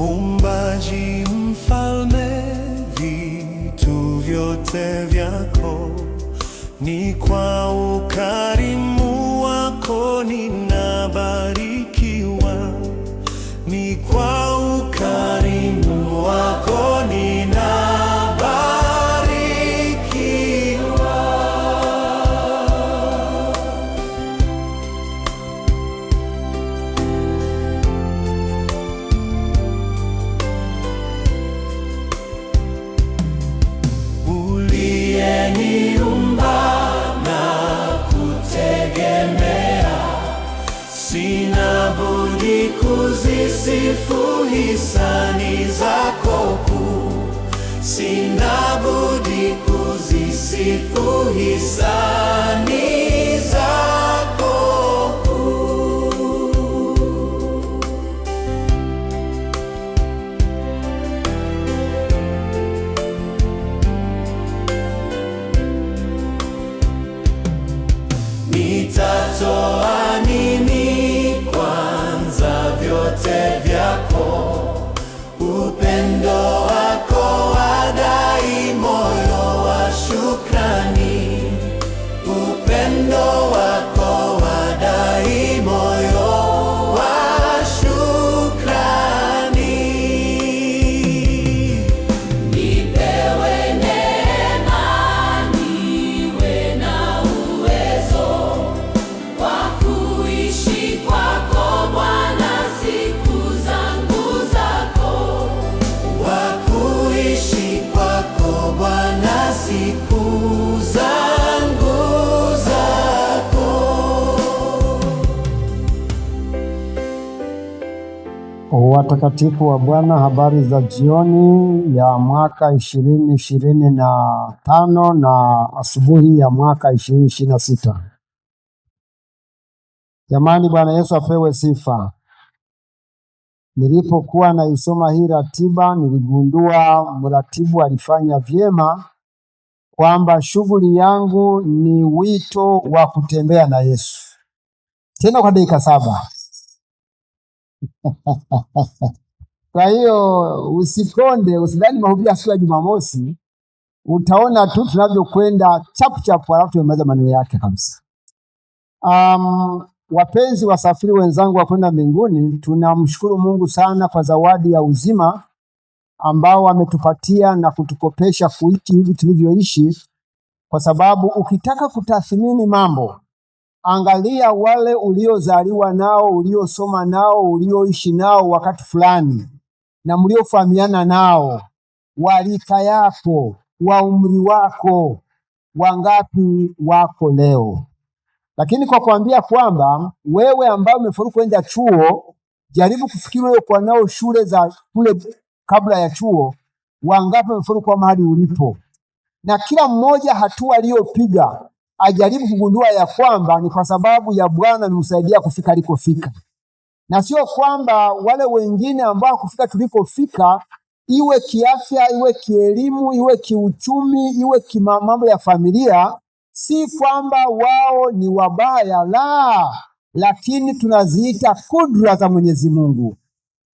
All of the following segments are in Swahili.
Muumbaji, mfalme, vitu vyote vyako, ni kwa ukarimu wako ninabarikiwa, ni kwa ukarimu wako ninabarikiwa. Sina budi kuzisifu hisani zako kuu, sina budi kuzisifu hisani zako kuu. Nitatoa nini vyote vyako, upendo wako wadai moyo wa shukrani, upendo wako wadai moyo wa shukrani. Nipewe neema, niwe na uwezo wa kuishi kwako Bwana, siku zangu zako. Watakatifu wa Bwana, habari za jioni ya mwaka 2025 na asubuhi ya mwaka 2026. Jamani, Bwana Yesu apewe sifa. Nilipokuwa naisoma hii ratiba, niligundua mratibu alifanya vyema kwamba shughuli yangu ni wito wa kutembea na Yesu, tena kwa dakika 7. Kwa hiyo usikonde, usidhani mahubiri ya siku ya Jumamosi utaona tu tunavyokwenda chap chap alafu tumemaliza maneno yake kabisa. Wapenzi wasafiri wenzangu wa kwenda mbinguni, tunamshukuru Mungu sana kwa zawadi ya uzima ambao ametupatia na kutukopesha kuishi hivi tulivyoishi, kwa sababu ukitaka kutathmini mambo, angalia wale uliozaliwa nao, uliosoma nao, ulioishi nao wakati fulani, na mliofahamiana nao, walika yako, wa umri wako, wangapi wako leo. Lakini kwa kuambia kwamba wewe ambao umefaulu kwenda chuo, jaribu kufikiri wewe kwa nao shule za kule kabla ya chuo, wangapi wamefaulu kwa mahali ulipo, na kila mmoja hatua aliyopiga ajaribu kugundua ya kwamba ni kwa sababu ya Bwana alimsaidia kufika alikofika, na sio kwamba wale wengine ambao kufika tulikofika, iwe kiafya, iwe kielimu, iwe kiuchumi, iwe mambo ya familia, si kwamba wao ni wabaya, la, lakini tunaziita kudra za Mwenyezi Mungu.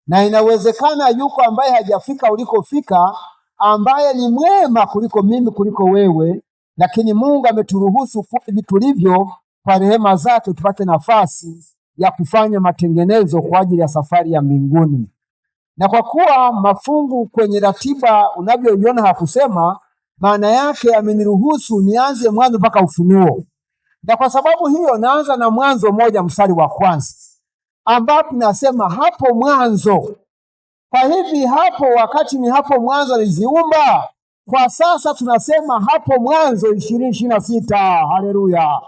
Na inawezekana yuko ambaye hajafika ulikofika, ambaye ni mwema kuliko mimi, kuliko wewe, lakini Mungu ameturuhusu hivi tulivyo kwa rehema zake tupate nafasi ya kufanya matengenezo kwa ajili ya safari ya mbinguni. Na kwa kuwa mafungu kwenye ratiba unavyoiona hakusema, maana yake ameniruhusu nianze Mwanzo mpaka Ufunuo. Na kwa sababu hiyo naanza na Mwanzo 1 mstari wa kwanza, ambapo nasema hapo mwanzo. Kwa hivi hapo, wakati ni hapo mwanzo aliziumba, kwa sasa tunasema hapo mwanzo 2026. Haleluya!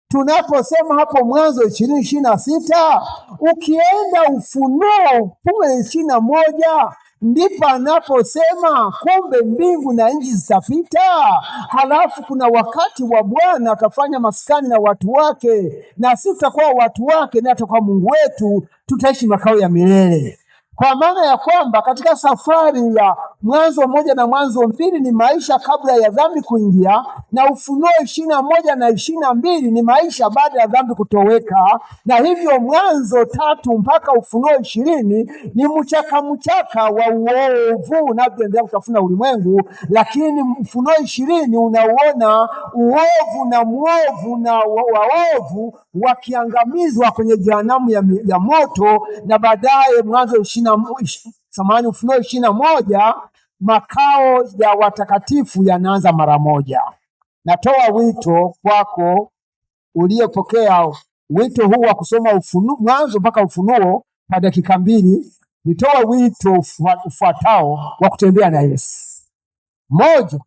Tunaposema hapo mwanzo 2026, ukienda Ufunuo 21 ndipo anaposema kumbe mbingu na nchi zitapita, halafu kuna wakati wa Bwana atafanya maskani na watu wake, na sisi tutakuwa watu wake na atakuwa Mungu wetu, tutaishi makao ya milele. Kwa maana ya kwamba katika safari ya Mwanzo 1 na Mwanzo 2 ni maisha kabla ya dhambi kuingia, na Ufunuo 21 na 22 ni maisha baada ya dhambi kutoweka. Na hivyo Mwanzo 3 mpaka Ufunuo 20 ni mchaka wa uovu unavyoendelea kutafuna ulimwengu, lakini Ufunuo 20 unauona uovu na mwovu na waovu wakiangamizwa kwenye jehanamu ya moto, na baadaye Ufunuo 21 makao ya watakatifu yanaanza mara moja. Natoa wito kwako uliyepokea wito huu wa kusoma Mwanzo mpaka Ufunuo kwa dakika 2. Nitoa wito ufuatao wa kutembea na Yesu. 1,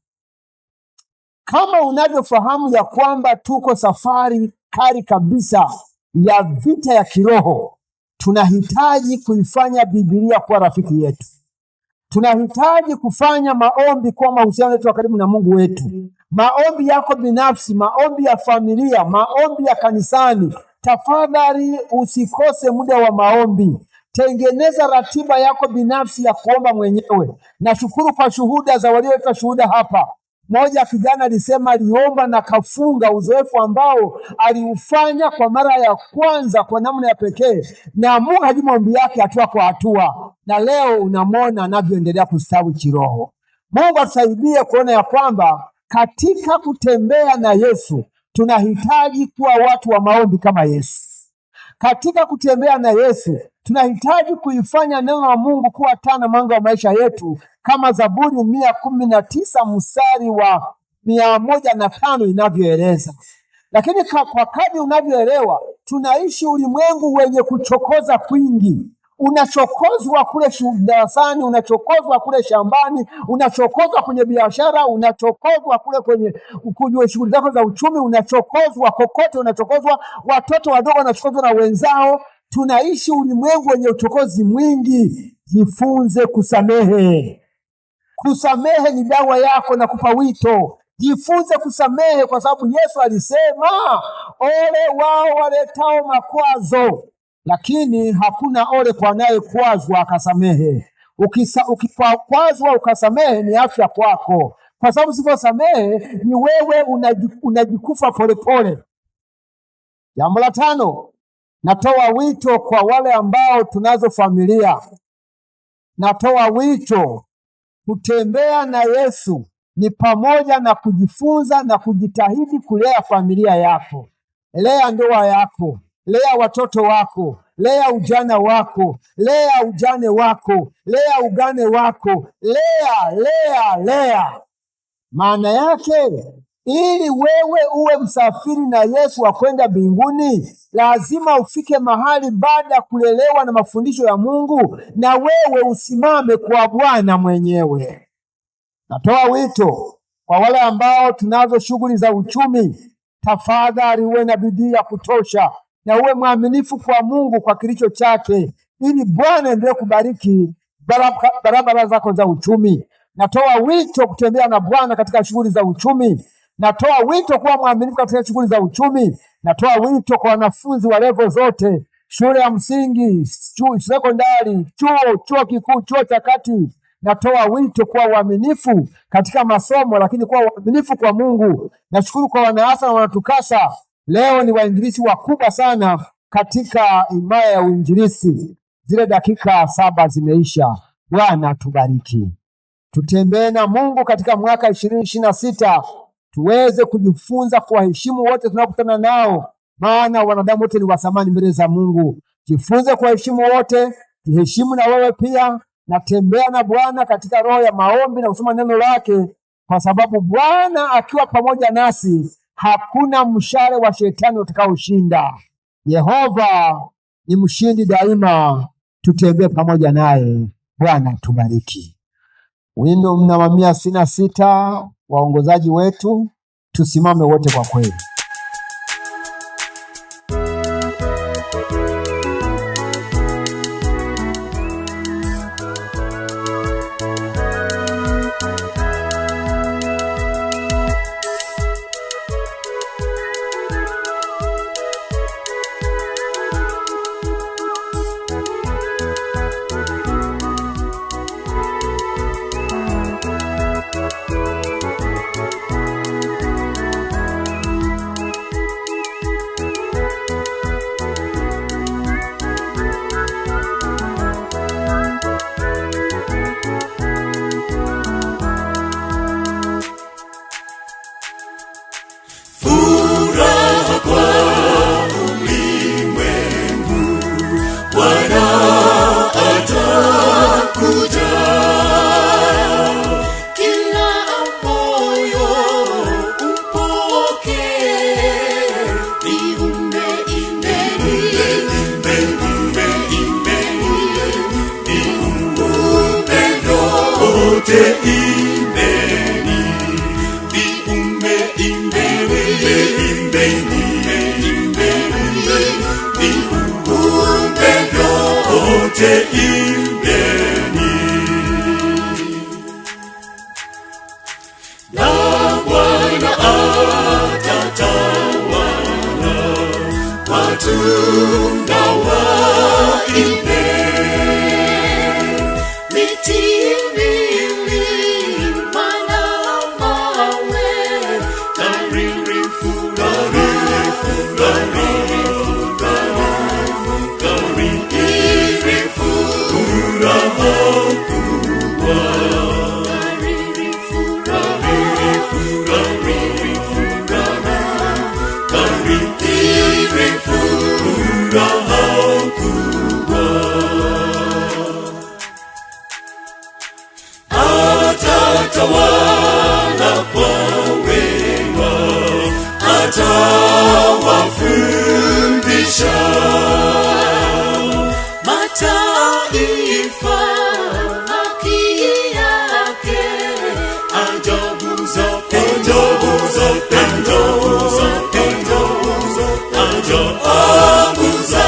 kama unavyofahamu ya kwamba tuko safari kali kabisa ya vita ya kiroho, tunahitaji kuifanya Biblia kuwa rafiki yetu. Tunahitaji kufanya maombi kwa mahusiano yetu ya karibu na Mungu wetu. Maombi yako binafsi, maombi ya familia, maombi ya kanisani. Tafadhali usikose muda wa maombi. Tengeneza ratiba yako binafsi ya kuomba mwenyewe. Nashukuru kwa shuhuda za walioleta shuhuda hapa. Mmoja kijana alisema aliomba na kafunga, uzoefu ambao aliufanya kwa mara ya kwanza kwa namna ya pekee, na Mungu hajibu maombi yake hatua kwa hatua, na leo unamwona anavyoendelea kustawi kiroho. Mungu atusaidie kuona ya kwamba katika kutembea na Yesu tunahitaji kuwa watu wa maombi kama Yesu. Katika kutembea na Yesu tunahitaji kuifanya neno la Mungu kuwa taa na mwanga wa maisha yetu, kama Zaburi 119 mstari wa 105 inavyoeleza. Lakini kwa kadri unavyoelewa, tunaishi ulimwengu wenye kuchokoza kwingi. Unachokozwa kule darasani, unachokozwa kule shambani, unachokozwa kwenye biashara, unachokozwa kule kwenye shughuli zako za uchumi, unachokozwa kokote, unachokozwa, watoto wadogo wanachokozwa na wenzao. Tunaishi ulimwengu wenye uchokozi mwingi. Jifunze kusamehe. Kusamehe ni dawa yako, na kupa wito. Jifunze kusamehe, kwa sababu Yesu alisema, ole wao waletao makwazo, lakini hakuna ole kwa anayekwazwa akasamehe. Ukikwazwa ukasamehe ni afya kwako, kwa sababu usiposamehe ni wewe unajikufa polepole. Jambo la 5, natoa wito kwa wale ambao tunazo familia. Natoa wito, kutembea na Yesu ni pamoja na kujifunza na kujitahidi kulea familia yako. Lea ndoa yako, lea watoto wako, lea ujana wako, lea ujane wako, lea ugane wako, lea. Maana yake, ili wewe uwe msafiri na Yesu wa kwenda mbinguni, lazima ufike mahali baada ya kulelewa na mafundisho ya Mungu, na wewe usimame kwa Bwana mwenyewe. Natoa wito kwa wale ambao tunazo shughuli za uchumi. Tafadhali uwe na bidii ya kutosha, na uwe mwaminifu kwa Mungu kwa kilicho chake, ili Bwana endelee kubariki barabara zako za uchumi. Natoa wito kutembea na Bwana katika shughuli za uchumi. Natoa wito kuwa mwaminifu katika shughuli za uchumi. Natoa wito kwa wanafunzi wa level zote, shule ya msingi, sekondari, chuo kikuu, chuo cha kati. Natoa wito kuwa waaminifu katika masomo, lakini kuwa waaminifu kwa Mungu. Nashukuru kwa wanaasa na wanatukasa. Leo ni wainjilisti wakubwa sana katika imaya ya uinjilisti. Zile dakika 7 zimeisha. Bwana tubariki. Tutembee na Mungu katika mwaka 2026. Tuweze kujifunza kuwaheshimu wote tunakutana nao, maana wanadamu wote ni wa thamani mbele za Mungu. Jifunze kuwaheshimu wote, jiheshimu na wewe pia, na tembea na Bwana katika roho ya maombi na kusoma neno lake, kwa sababu Bwana akiwa pamoja nasi, hakuna mshale wa shetani utakaoshinda. Yehova ni mshindi daima. Tutembee pamoja naye. Bwana tubariki. Wimbo namba 166, waongozaji wetu, tusimame wote kwa kweli. wote imbeni, viumbe imbeni, imbeni, imbeni, viumbe vyote imbeni. Na Bwana atatawala, watu na waimbe. Miti milima na mawe, kariri furaha, kariri furaha kubwa. Atatawala kwa wema, atawafundisha mataifa haki yake. Ajabu za pendo, ajabu za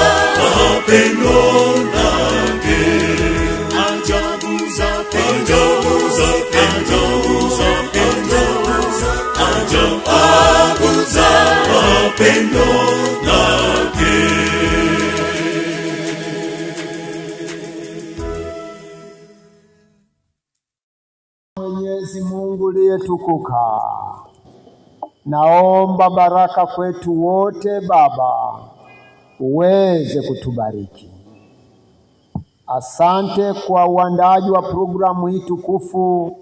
pendo lake. Ajabu za pendo, ajabu za pendo lake. Mwenyezi Mungu aliyetukuka, naomba baraka kwetu wote Baba, uweze kutubariki. Asante kwa uandaaji wa programu hii tukufu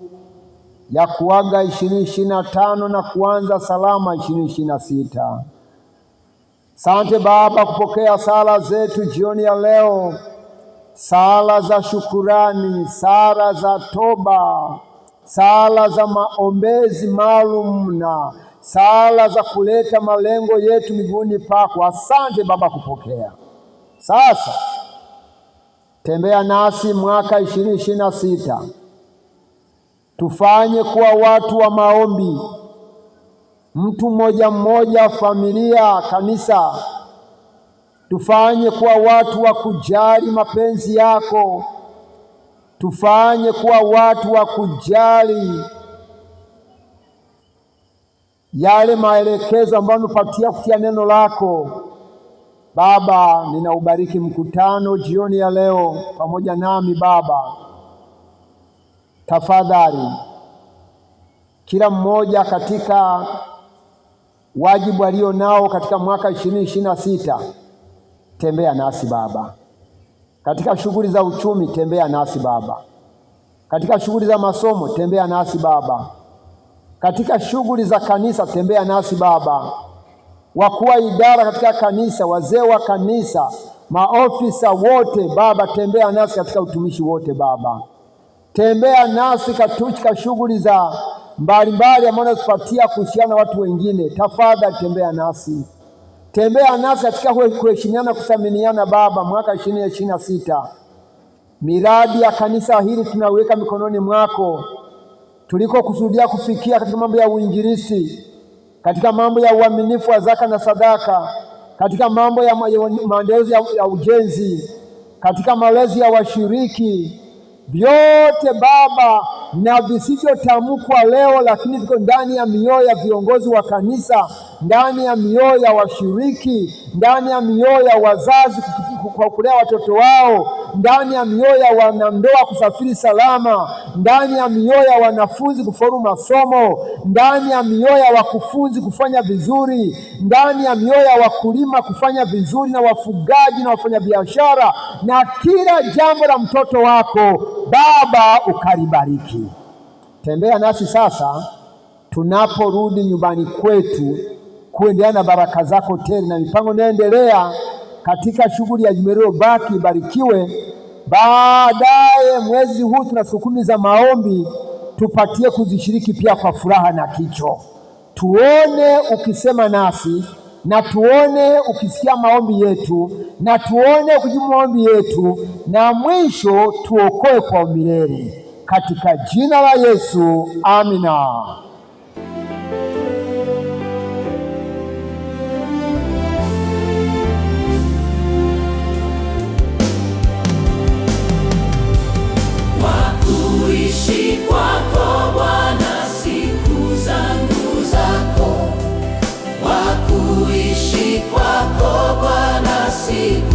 ya kuaga 2025 na kuanza salama 2026. Asante Baba kupokea sala zetu jioni ya leo, sala za shukurani, sala za toba, sala za maombezi maalum na sala za kuleta malengo yetu miguuni pako. Asante Baba kupokea. Sasa tembea nasi mwaka 2026. Tufanye kuwa watu wa maombi, mtu mmoja mmoja, familia, kanisa. Tufanye kuwa watu wa kujali mapenzi yako. Tufanye kuwa watu wa kujali yale maelekezo ambayo unapatia kupitia neno lako. Baba, ninaubariki mkutano jioni ya leo pamoja nami Baba. Tafadhali kila mmoja katika wajibu alio nao katika mwaka 2026, tembea nasi Baba. Katika shughuli za uchumi, tembea nasi Baba. Katika shughuli za masomo, tembea nasi Baba. Katika shughuli za kanisa, tembea nasi Baba. Wakuu wa idara katika kanisa, wazee wa kanisa, maofisa wote Baba, tembea nasi katika utumishi wote Baba. Tembea nasi katika shughuli za mbalimbali ambazo unatupatia kuhusiana na watu wengine. Tafadhali tembea nasi. Tembea nasi katika kuheshimiana, kuthaminiana Baba. Mwaka 2026 miradi ya kanisa hili tunaweka mikononi mwako, tuliko kusudia kufikia katika mambo ya uinjilisti, katika mambo ya uaminifu wa zaka na sadaka, katika mambo ya maendeleo ya ujenzi, katika malezi ya washiriki, vyote Baba na visivyotamkwa leo, lakini viko ndani ya mioyo ya viongozi wa kanisa, ndani ya mioyo ya washiriki, ndani ya mioyo ya wazazi kwa kulea watoto wao, ndani ya mioyo ya wanandoa kusafiri salama, ndani ya mioyo ya wanafunzi kufaulu masomo, ndani ya mioyo ya wakufunzi kufanya vizuri, ndani ya mioyo ya wakulima kufanya vizuri, na wafugaji na wafanyabiashara, na kila jambo la mtoto wako Baba ukalibariki. Tembea nasi sasa tunaporudi nyumbani kwetu, kuendelea na baraka zako tele, na mipango inaendelea katika shughuli ya Jumeleo baki ibarikiwe. Baadaye mwezi huu tuna siku 10 za maombi, tupatie kuzishiriki pia kwa furaha na kicho. Tuone ukisema nasi, na tuone ukisikia maombi yetu, na tuone ukijibu maombi yetu, na mwisho tuokoe kwa milele. katika jina la Yesu, amina. Wakuishi kwako Bwana siku zangu zako, wakuishi kwako Bwana siku